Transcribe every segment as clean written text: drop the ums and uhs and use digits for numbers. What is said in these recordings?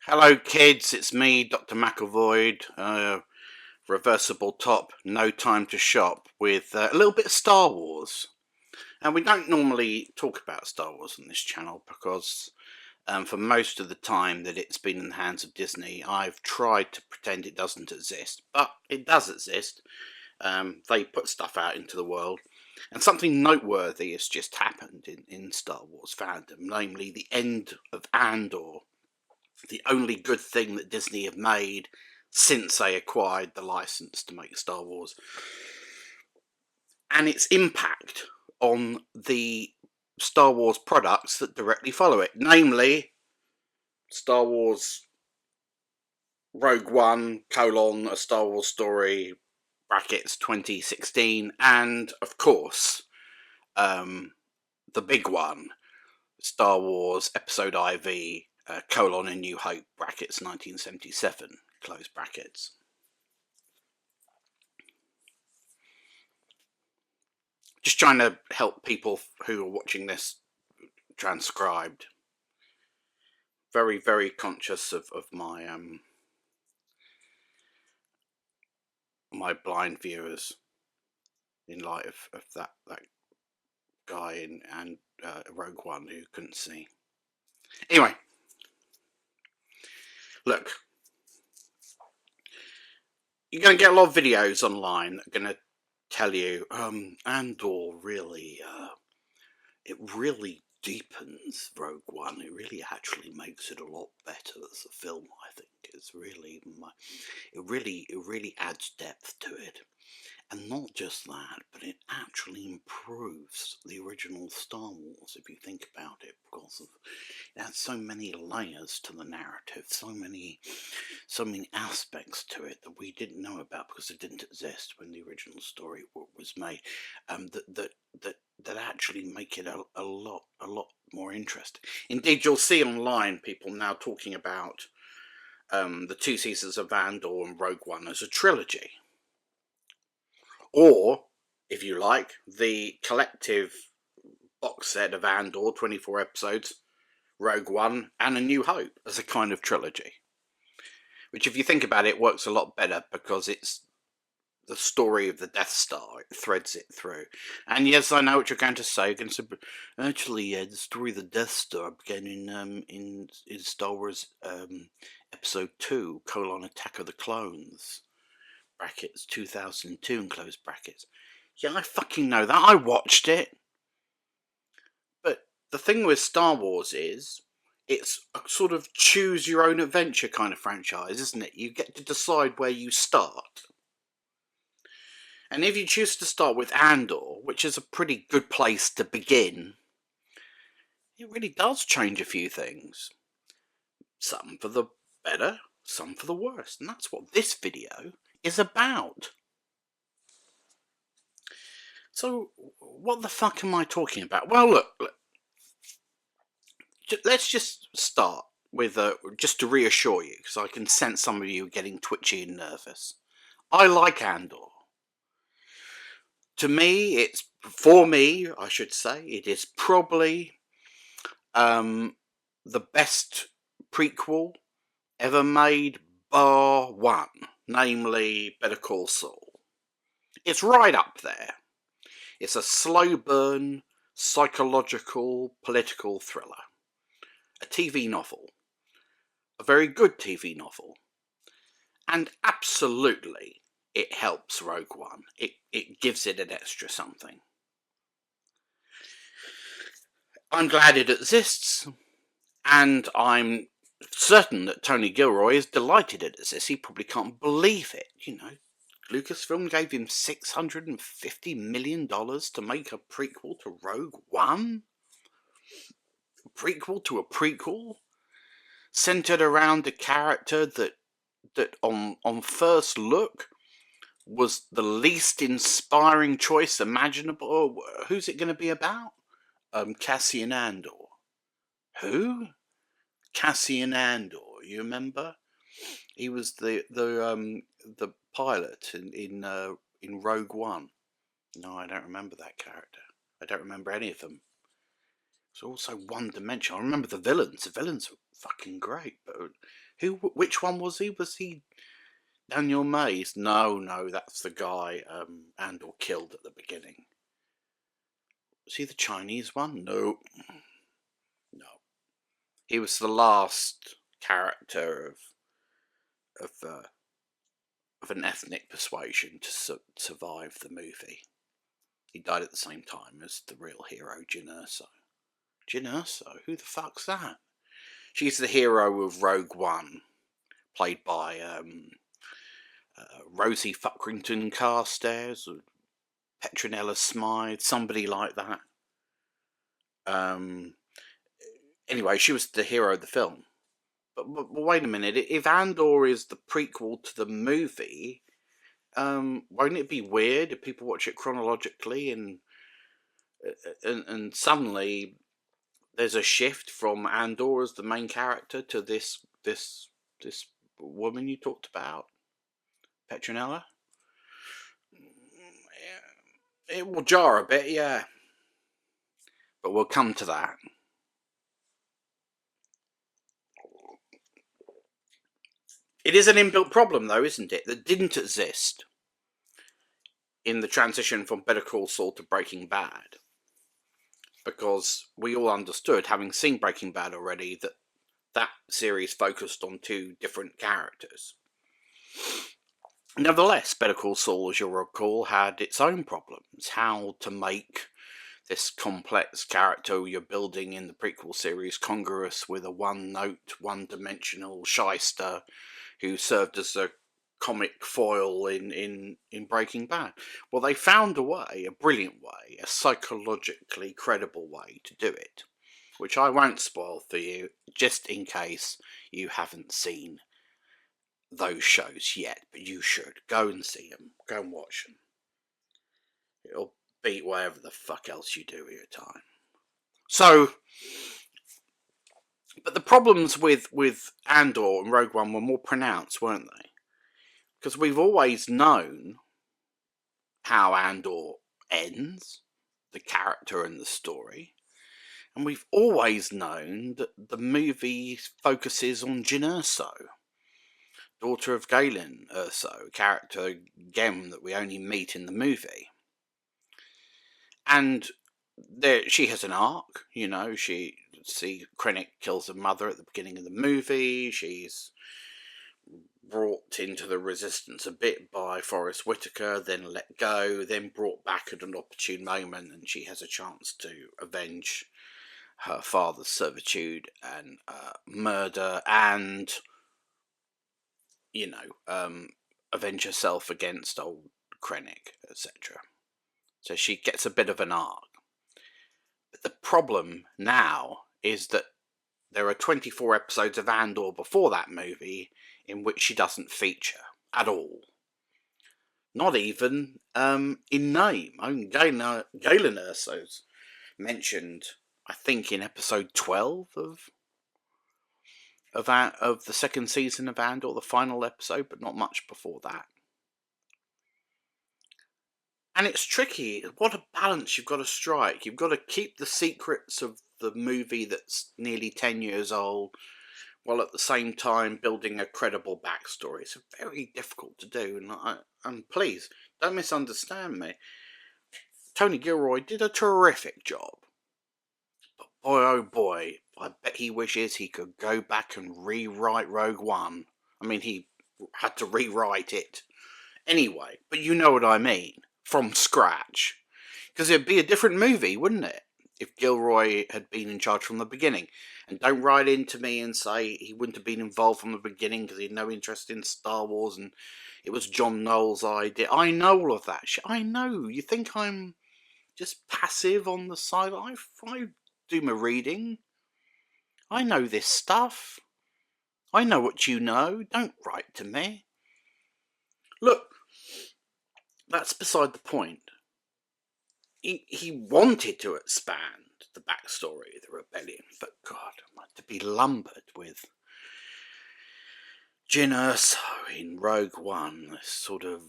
Hello kids, it's me, Dr. McAvoy, reversible top, no time to shop, with a little bit of Star Wars. And we don't normally talk about Star Wars on this channel because for most of the time that it's been in the hands of Disney, I've tried to pretend it doesn't exist, but it does exist. They put stuff out into the world, and something noteworthy has just happened in Star Wars fandom, namely the end of Andor, the only good thing that Disney have made since they acquired the license to make Star Wars, and its impact on the Star Wars products that directly follow it, namely Star Wars Rogue One, A Star Wars Story, brackets 2016, and of course, the big one, Star Wars Episode IV, A New Hope, brackets 1977, close brackets. Just trying to help people who are watching this transcribed. Very, very conscious of my my blind viewers in light of that guy in Rogue One who couldn't see. Anyway, look, you're going to get a lot of videos online that are going to tell you Andor really it really deepens Rogue One. It really actually makes it a lot better as a film. I think it really adds depth to it, and not just that, but it actually improves the original Star Wars if you think about it, because it has so many layers to the narrative, so many aspects to it that we didn't know about because it didn't exist when the original story was made. That actually make it a lot more interesting. Indeed, you'll see online people now talking about the two seasons of Andor and Rogue One as a trilogy, or, if you like, the collective box set of Andor, 24 episodes, Rogue One, and A New Hope as a kind of trilogy. Which, if you think about it, works a lot better because it's the story of the Death Star. It threads it through. And yes, I know what you're going to say. You're going to say, actually, the story of the Death Star began in Star Wars Episode 2, Attack of the Clones, brackets 2002, and close brackets. Yeah, I fucking know that. I watched it. But the thing with Star Wars is, it's a sort of choose your own adventure kind of franchise, isn't it? You get to decide where you start. And if you choose to start with Andor, which is a pretty good place to begin, it really does change a few things. Some for the better, some for the worse. And that's what this video is about. So, what the fuck am I talking about? Well, look. Let's just start with, just to reassure you, because I can sense some of you getting twitchy and nervous. I like Andor. For me, I should say, it is probably the best prequel ever made, bar one, namely Better Call Saul. It's right up there. It's a slow burn, psychological, political thriller. A TV novel. A very good TV novel. And absolutely, it helps Rogue One. It gives it an extra something. I'm glad it exists, and I'm certain that Tony Gilroy is delighted it exists. He probably can't believe it. You know, Lucasfilm gave him $650 million to make a prequel to Rogue One? A prequel to a prequel? Centered around a character that on first look was the least inspiring choice imaginable. Who's it going to be about? Cassian Andor. Who? Cassian Andor. You remember? He was the pilot in Rogue One. No, I don't remember that character. I don't remember any of them. It's also one-dimensional. I remember the villains. The villains were fucking great. But which one was he? Was he Daniel Mays? No, that's the guy Andor killed at the beginning. Was he the Chinese one? No. He was the last character of an ethnic persuasion to survive the movie. He died at the same time as the real hero, Jyn Erso. Jyn Erso? Who the fuck's that? She's the hero of Rogue One, played by Rosie Fuckrington Carstairs, or Petronella Smythe, somebody like that. Anyway, she was the hero of the film. But wait a minute, if Andor is the prequel to the movie, won't it be weird if people watch it chronologically and suddenly there's a shift from Andor as the main character to this woman you talked about, Petronella? It will jar a bit, yeah. But we'll come to that. It is an inbuilt problem, though, isn't it? That didn't exist in the transition from Better Call Saul to Breaking Bad. Because we all understood, having seen Breaking Bad already, that series focused on two different characters. Nevertheless, Better Call Saul, as you'll recall, had its own problems. How to make this complex character you're building in the prequel series congruous with a one-note, one-dimensional shyster who served as a comic foil in Breaking Bad. Well, they found a way, a brilliant way, a psychologically credible way to do it, which I won't spoil for you, just in case you haven't seen those shows yet, but you should. Go and see them. Go and watch them. It'll beat whatever the fuck else you do with your time. So, but the problems with Andor and Rogue One were more pronounced, weren't they? Because we've always known how Andor ends, the character and the story, and we've always known that the movie focuses on Jyn Erso, daughter of Galen Erso, character again that we only meet in the movie. And she has an arc, Krennic kills her mother at the beginning of the movie. She's brought into the Resistance a bit by Forrest Whitaker, then let go, then brought back at an opportune moment, and she has a chance to avenge her father's servitude and murder, and avenge herself against old Krennic, etc. So she gets a bit of an arc. But the problem now is that there are 24 episodes of Andor before that movie in which she doesn't feature at all. Not even in name. Galen Erso's mentioned, I think, in episode 12 of the second season of Andor, the final episode, but not much before that. And it's tricky. What a balance you've got to strike. You've got to keep the secrets of the movie that's nearly 10 years old, while at the same time building a credible backstory. It's very difficult to do, and please, don't misunderstand me. Tony Gilroy did a terrific job. But boy, oh boy, I bet he wishes he could go back and rewrite Rogue One. I mean, he had to rewrite it anyway, but you know what I mean. From scratch. Because it'd be a different movie, wouldn't it? If Gilroy had been in charge from the beginning. And don't write into me and say he wouldn't have been involved from the beginning because he had no interest in Star Wars and it was John Knoll's idea. I know all of that shit. I know. You think I'm just passive on the side? I do my reading. I know this stuff. I know what you know. Don't write to me. Look, that's beside the point. He wanted to expand the backstory of the rebellion, but God, to be lumbered with Jyn Erso in Rogue One, this sort of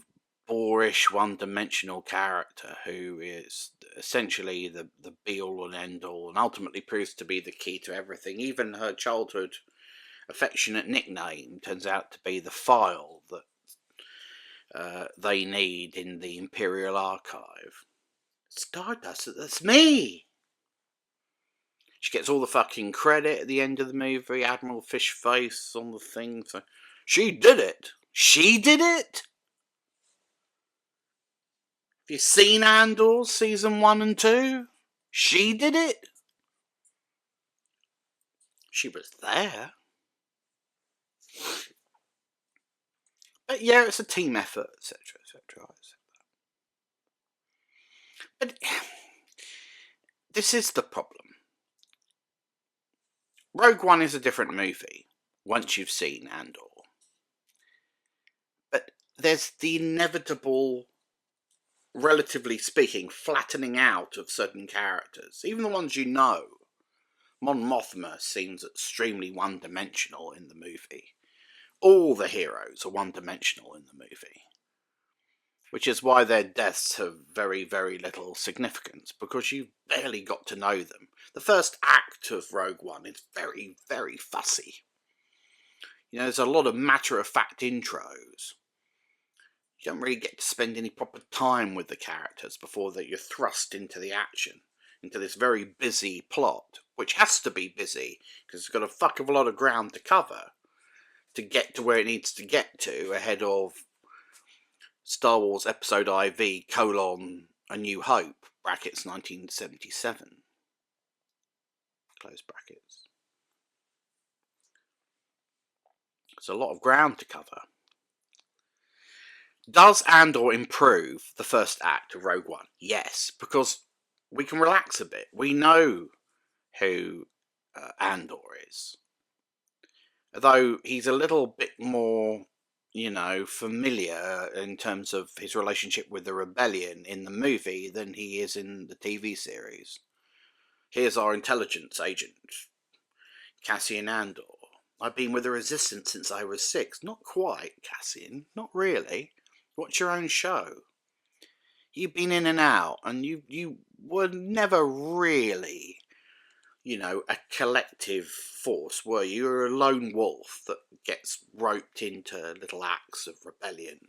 boorish, one-dimensional character who is essentially the be-all and end-all, and ultimately proves to be the key to everything. Even her childhood affectionate nickname turns out to be the file that they need in the Imperial archive. Stardust, that's me! She gets all the fucking credit at the end of the movie, Admiral Fishface on the thing. So, she did it! She did it? Have you seen Andor season 1 and 2? She did it? She was there. But yeah, it's a team effort, etc., etc. But this is the problem. Rogue One is a different movie once you've seen Andor. But there's the inevitable, relatively speaking, flattening out of certain characters. Even the ones you know. Mon Mothma seems extremely one-dimensional in the movie. All the heroes are one-dimensional in the movie. Which is why their deaths have very, very little significance, because you've barely got to know them. The first act of Rogue One is very, very fussy. You know, there's a lot of matter-of-fact intros. You don't really get to spend any proper time with the characters before that you're thrust into the action, into this very busy plot, which has to be busy, because it's got a fuck of a lot of ground to cover to get to where it needs to get to ahead of Star Wars Episode IV, A New Hope, brackets 1977. Close brackets. There's a lot of ground to cover. Does Andor improve the first act of Rogue One? Yes, because we can relax a bit. We know who Andor is. Although he's a little bit more, you know, familiar in terms of his relationship with the rebellion in the movie than he is in the TV series. Here's our intelligence agent, Cassian Andor. I've been with the Resistance since I was 6. Not quite, Cassian. Not really. Watch your own show. You've been in and out, and you were never really, you know, a collective force, were you? You were a lone wolf that gets roped into little acts of rebellion.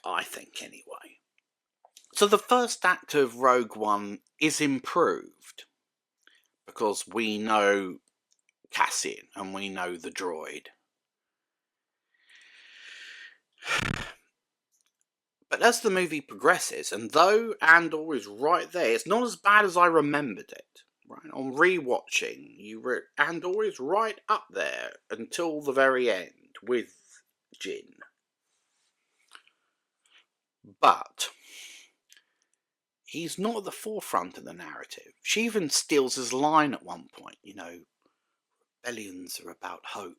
I think, anyway. So the first act of Rogue One is improved, because we know Cassian, and we know the droid. But as the movie progresses, and though Andor is right there, it's not as bad as I remembered it. Right, on rewatching, Andor is right up there until the very end with Jyn. But he's not at the forefront of the narrative. She even steals his line at one point, you know, rebellions are about hope,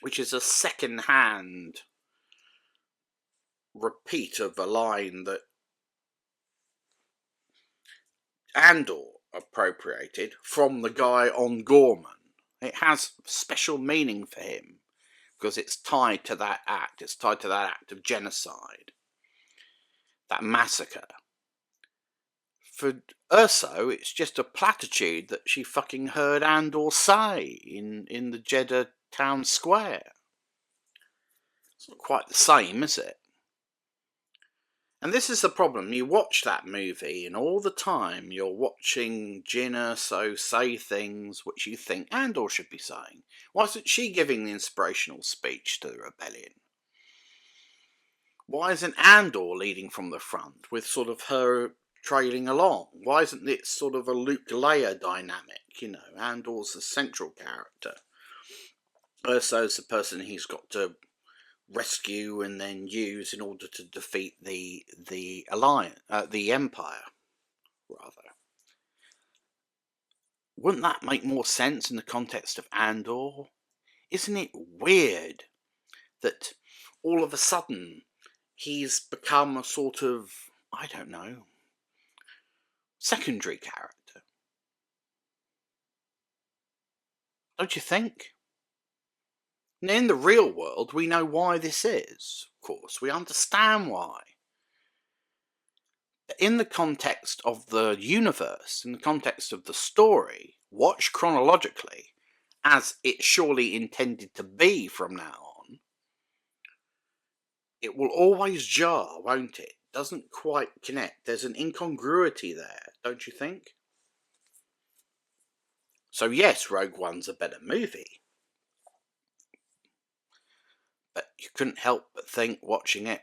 which is a second-hand repeat of a line that Andor appropriated from the guy on Ghorman. It has special meaning for him because it's tied to that act. It's tied to that act of genocide, that massacre. For Urso, it's just a platitude that she fucking heard Andor say in the Jeddah town square. It's not quite the same, is it? And this is the problem. You watch that movie, and all the time you're watching Jyn Erso say things which you think Andor should be saying. Why isn't she giving the inspirational speech to the rebellion? Why isn't Andor leading from the front with sort of her trailing along? Why isn't it sort of a Luke Leia dynamic? You know, Andor's the central character. Erso's the person he's got to rescue and then use in order to defeat the alliance, the Empire, rather. Wouldn't that make more sense in the context of Andor? Isn't it weird that all of a sudden he's become a sort of, I don't know, secondary character? Don't you think? And in the real world, we know why this is, of course. We understand why. But in the context of the universe, in the context of the story, watched chronologically, as it's surely intended to be from now on, it will always jar, won't it? Doesn't quite connect. There's an incongruity there, don't you think? So yes, Rogue One's a better movie, but you couldn't help but think, watching it,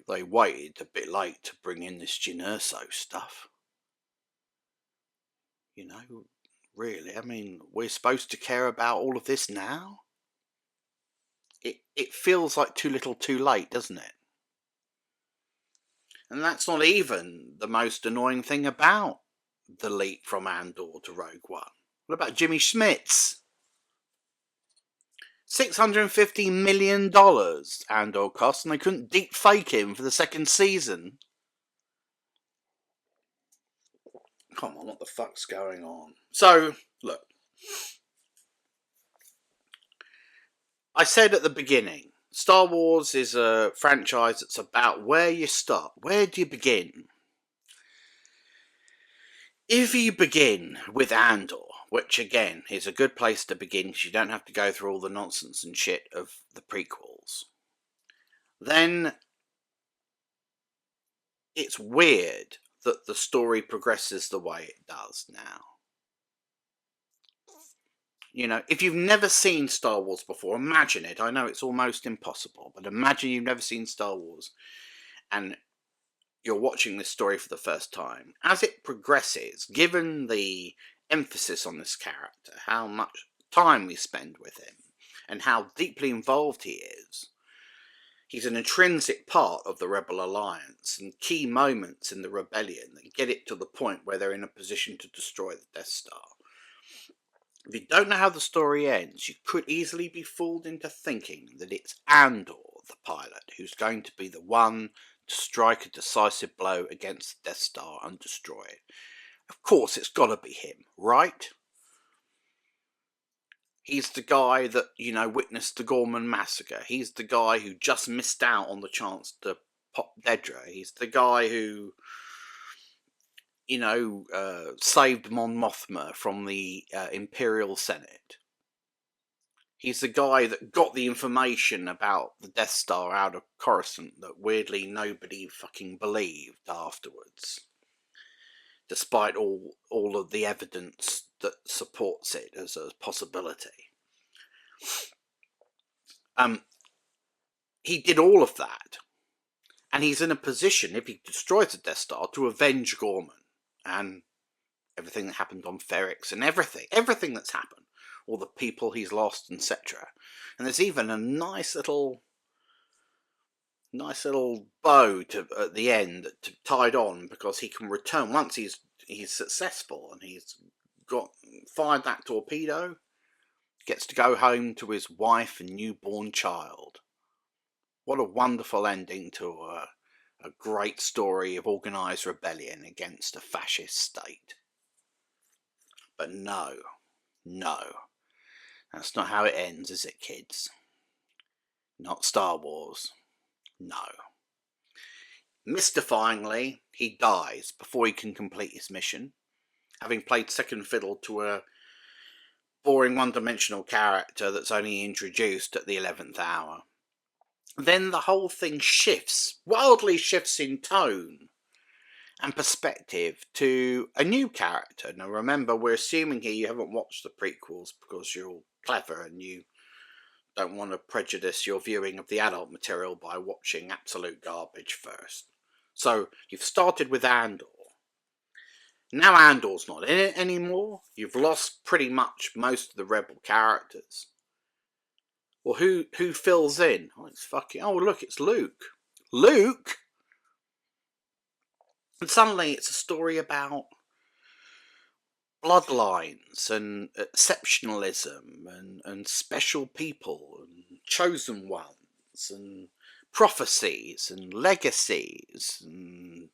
they waited a bit late to bring in this Jyn Erso stuff. You know, really, I mean, we're supposed to care about all of this now? It feels like too little too late, doesn't it? And that's not even the most annoying thing about the leap from Andor to Rogue One. What about Jimmy Schmitz? $650 million Andor cost, and they couldn't deep fake him for the second season. Come on, what the fuck's going on? So, look. I said at the beginning, Star Wars is a franchise that's about where you start. Where do you begin? If you begin with Andor, which again is a good place to begin because you don't have to go through all the nonsense and shit of the prequels, then it's weird that the story progresses the way it does now. You know, if you've never seen Star Wars before, imagine it. I know it's almost impossible, but imagine you've never seen Star Wars and you're watching this story for the first time. As it progresses, given the emphasis on this character, how much time we spend with him, and how deeply involved he is, he's an intrinsic part of the Rebel Alliance, and key moments in the rebellion that get it to the point where they're in a position to destroy the Death Star. If you don't know how the story ends, you could easily be fooled into thinking that it's Andor, the pilot, who's going to be the one to strike a decisive blow against the Death Star and destroy it. Of course, it's got to be him, right? He's the guy that, you know, witnessed the Ghorman massacre. He's the guy who just missed out on the chance to pop Dedra. He's the guy who, you know, saved Mon Mothma from the Imperial Senate. He's the guy that got the information about the Death Star out of Coruscant that weirdly nobody fucking believed afterwards, despite all of the evidence that supports it as a possibility. He did all of that, and he's in a position, if he destroys the Death Star, to avenge Ghorman and everything that happened on Ferrix and everything that's happened, all the people he's lost, etc. And there's even a nice little bow at the end tied on, because he can return once he's successful and he's fired that torpedo. Gets to go home to his wife and newborn child. What a wonderful ending to a great story of organised rebellion against a fascist state. But no, that's not how it ends, is it, kids? Not Star Wars. No. Mystifyingly, he dies before he can complete his mission, having played second fiddle to a boring one-dimensional character that's only introduced at the 11th hour. Then the whole thing wildly shifts in tone and perspective to a new character. Now remember, we're assuming here you haven't watched the prequels because you're all clever and you don't want to prejudice your viewing of the adult material by watching absolute garbage first. So you've started with Andor. Now Andor's not in it anymore. You've lost pretty much most of the rebel characters. Well, who fills in? Oh, look, it's Luke. Luke? And suddenly it's a story about bloodlines and exceptionalism and special people and chosen ones and prophecies and legacies and,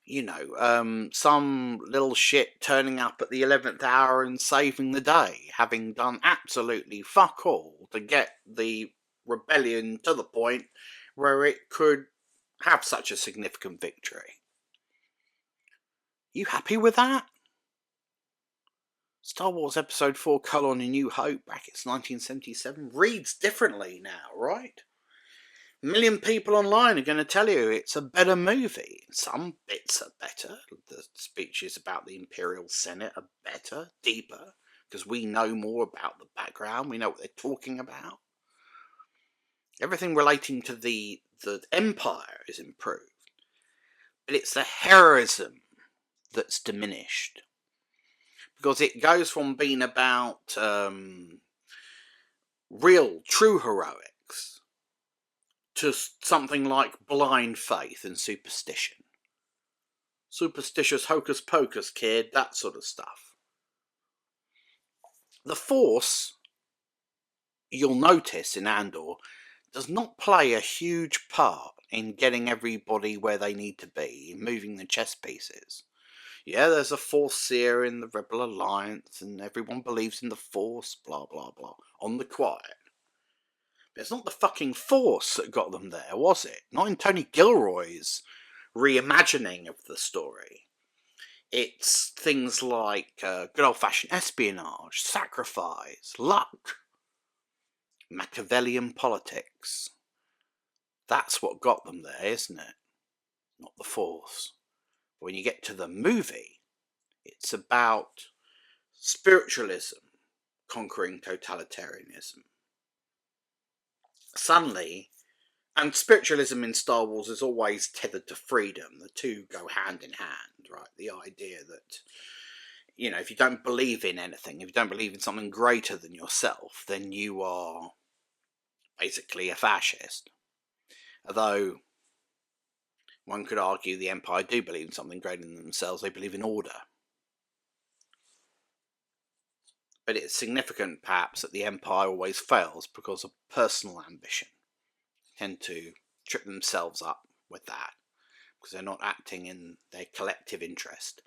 you know, some little shit turning up at the 11th hour and saving the day, having done absolutely fuck all to get the rebellion to the point where it could have such a significant victory. You happy with that? Star Wars Episode 4, A New Hope, brackets 1977, reads differently now, right? A million people online are going to tell you it's a better movie. Some bits are better. The speeches about the Imperial Senate are better, deeper, because we know more about the background. We know what they're talking about. Everything relating to the Empire is improved. But it's the heroism that's diminished. Because it goes from being about real, true heroics to something like blind faith and superstition. Superstitious hocus pocus, kid, that sort of stuff. The Force, you'll notice in Andor, does not play a huge part in getting everybody where they need to be, in moving the chess pieces. Yeah, there's a Force seer in the Rebel Alliance, and everyone believes in the Force, blah, blah, blah, on the quiet. But it's not the fucking Force that got them there, was it? Not in Tony Gilroy's reimagining of the story. It's things like good old-fashioned espionage, sacrifice, luck, Machiavellian politics. That's what got them there, isn't it? Not the Force. When you get to the movie, it's about spiritualism conquering totalitarianism. Suddenly, and spiritualism in Star Wars is always tethered to freedom. The two go hand in hand, right? The idea that, you know, if you don't believe in anything, if you don't believe in something greater than yourself, then you are basically a fascist. Although one could argue the Empire do believe in something greater than themselves. They believe in order. But it's significant, perhaps, that the Empire always fails because of personal ambition. They tend to trip themselves up with that, because they're not acting in their collective interest,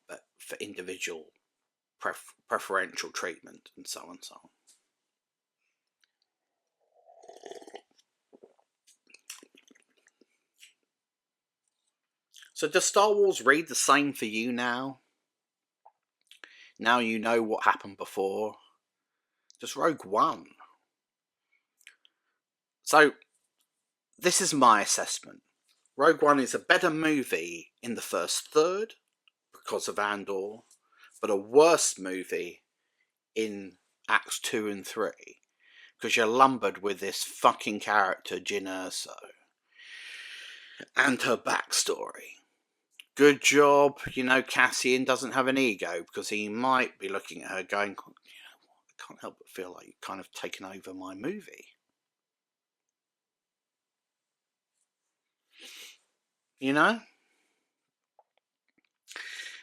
but for individual preferential treatment, and so on and so on. So does Star Wars read the same for you now? Now you know what happened before? Does Rogue One? So, this is my assessment. Rogue One is a better movie in the first third, because of Andor, but a worse movie in Acts 2 and 3, because you're lumbered with this fucking character, Jyn Erso, and her backstory. Good job, you know, Cassian doesn't have an ego, because he might be looking at her going, you know what, I can't help but feel like you've kind of taken over my movie. You know?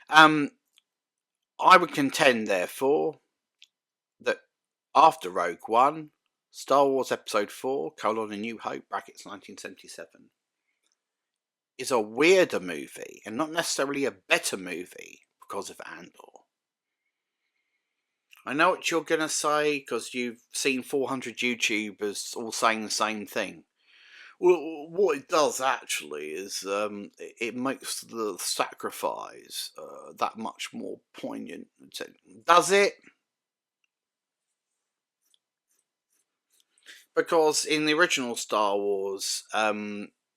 I would contend, therefore, that after Rogue One, Star Wars Episode 4, A New Hope, brackets 1977, is a weirder movie, and not necessarily a better movie, because of Andor. I know what you're going to say, because you've seen 400 YouTubers all saying the same thing. Well, what it does actually is it makes the sacrifice that much more poignant. Does it? Because in the original Star Wars,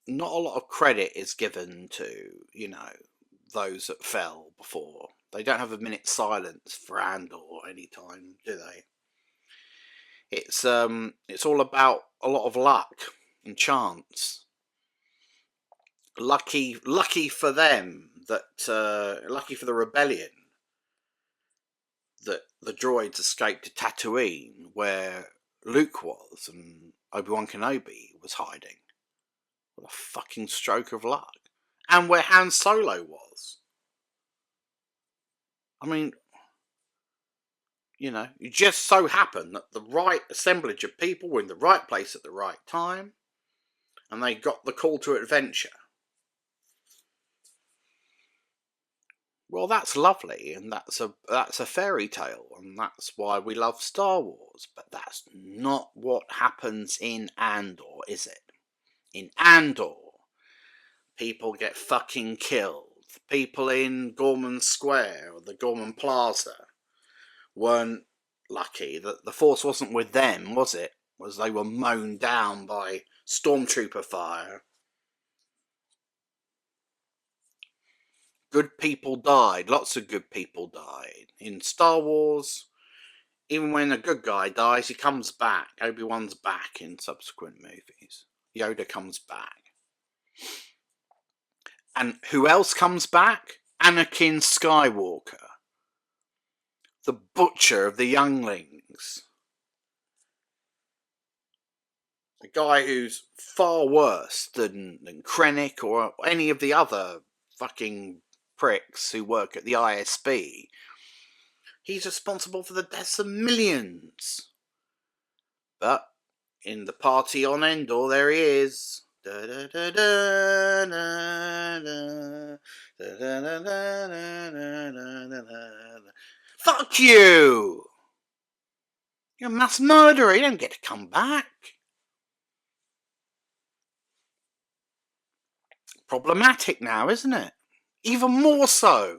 not a lot of credit is given to, you know, those that fell before. They don't have a minute's silence for Andor any time, do they? It's all about a lot of luck and chance. Lucky for them that lucky for the rebellion that the droids escaped to Tatooine, where Luke was and Obi-Wan Kenobi was hiding. What a fucking stroke of luck. And where Han Solo was. I mean, you know, it just so happened that the right assemblage of people were in the right place at the right time, and they got the call to adventure. Well, that's lovely, and that's a fairy tale, and that's why we love Star Wars. But that's not what happens in Andor, is it? In Andor, people get fucking killed. People in Ghorman Square or the Ghorman Plaza weren't lucky that the Force wasn't with them, was it? Was they were mown down by stormtrooper fire. Good people died. Lots of good people died. In Star Wars, even when a good guy dies, he comes back. Obi-Wan's back in subsequent movies. Yoda comes back. And who else comes back? Anakin Skywalker. The butcher of the younglings. A guy who's far worse than Krennic or any of the other fucking pricks who work at the ISB. He's responsible for the deaths of millions. But in the party on Endor, there he is. Fuck you! You're a mass murderer. You don't get to come back. Problematic now, isn't it? Even more so.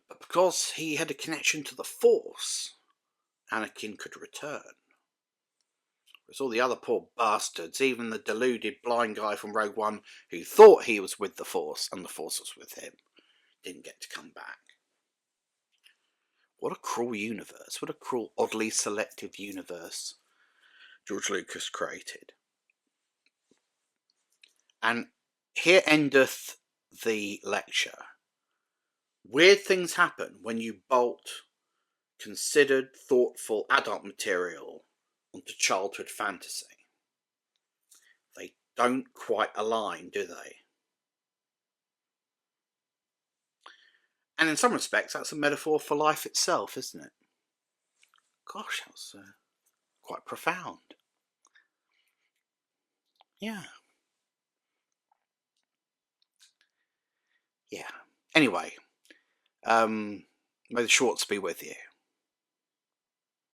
But because he had a connection to the Force, Anakin could return. Whereas all the other poor bastards, even the deluded blind guy from Rogue One who thought he was with the Force and the Force was with him, didn't get to come back. What a cruel universe. What a cruel, oddly selective universe George Lucas created. And here endeth the lecture. Weird things happen when you bolt considered, thoughtful adult material onto childhood fantasy. They don't quite align, do they? And in some respects, that's a metaphor for life itself, isn't it? Gosh, that was quite profound. Yeah. Yeah. Anyway, may the Schwartz be with you.